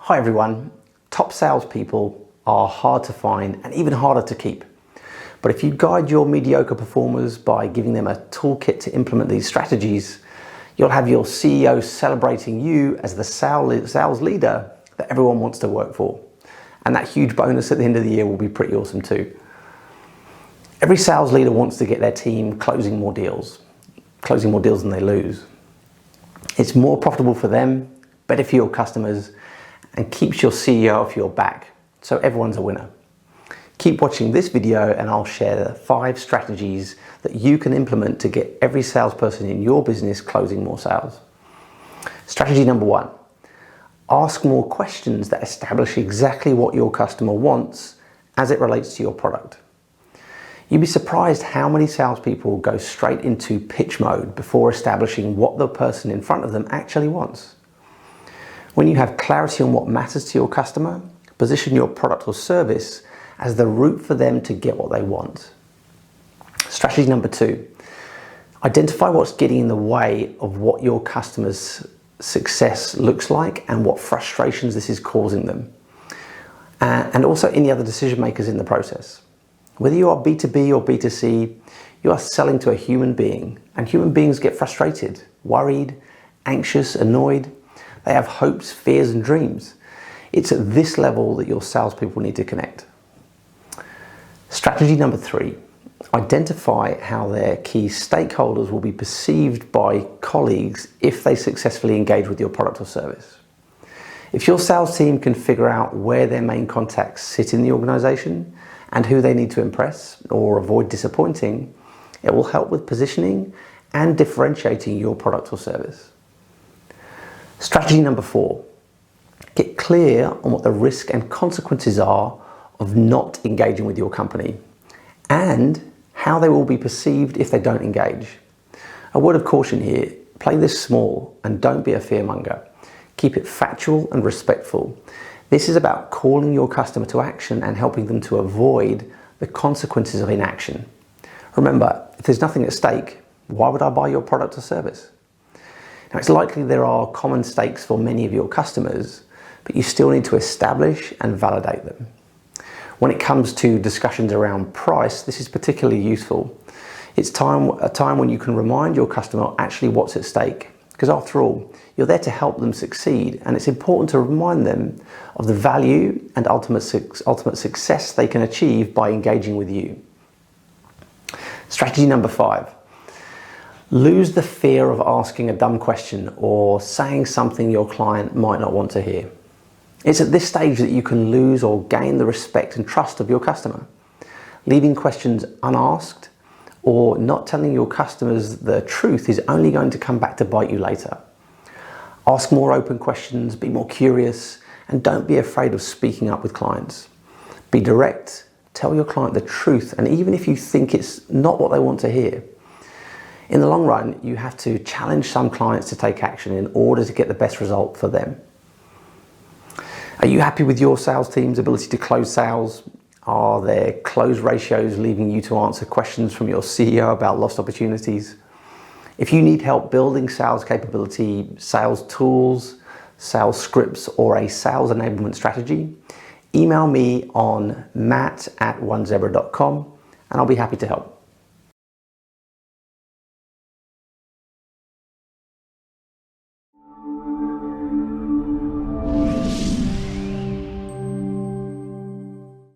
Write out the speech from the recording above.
Hi everyone. Top salespeople are hard to find and even harder to keep. But if you guide your mediocre performers by giving them a toolkit to implement these strategies, you'll have your CEO celebrating you as the sales leader that everyone wants to work for. And that huge bonus at the end of the year will be pretty awesome too. Every sales leader wants to get their team closing more deals than they lose. It's more profitable for them, better for your customers, and keeps your CEO off your back, so everyone's a winner. Keep watching this video and I'll share the 5 strategies that you can implement to get every salesperson in your business closing more sales. Strategy number 1, ask more questions that establish exactly what your customer wants as it relates to your product. You'd be surprised how many salespeople go straight into pitch mode before establishing what the person in front of them actually wants. When you have clarity on what matters to your customer, position your product or service as the route for them to get what they want. Strategy number 2, identify what's getting in the way of what your customer's success looks like and what frustrations this is causing them. And also any other decision makers in the process. Whether you are B2B or B2C, you are selling to a human being, and human beings get frustrated, worried, anxious, annoyed. They have hopes, fears, and dreams. It's at this level that your salespeople need to connect. Strategy number 3, identify how their key stakeholders will be perceived by colleagues if they successfully engage with your product or service. If your sales team can figure out where their main contacts sit in the organization and who they need to impress or avoid disappointing, it will help with positioning and differentiating your product or service. Strategy number 4, get clear on what the risk and consequences are of not engaging with your company and how they will be perceived if they don't engage. A word of caution here, play this small and don't be a fearmonger. Keep it factual and respectful. This is about calling your customer to action and helping them to avoid the consequences of inaction. Remember, if there's nothing at stake, why would I buy your product or service? Now, it's likely there are common stakes for many of your customers, but you still need to establish and validate them. When it comes to discussions around price, this is particularly useful. It's a time when you can remind your customer actually what's at stake, because after all, you're there to help them succeed, and it's important to remind them of the value and ultimate success they can achieve by engaging with you. Strategy number 5. Lose the fear of asking a dumb question or saying something your client might not want to hear. It's at this stage that you can lose or gain the respect and trust of your customer. Leaving questions unasked or not telling your customers the truth is only going to come back to bite you later. Ask more open questions, be more curious, and don't be afraid of speaking up with clients. Be direct, tell your client the truth, and even if you think it's not what they want to hear. In the long run, you have to challenge some clients to take action in order to get the best result for them. Are you happy with your sales team's ability to close sales? Are their close ratios leaving you to answer questions from your CEO about lost opportunities? If you need help building sales capability, sales tools, sales scripts, or a sales enablement strategy, email me on matt@onezebra.com and I'll be happy to help.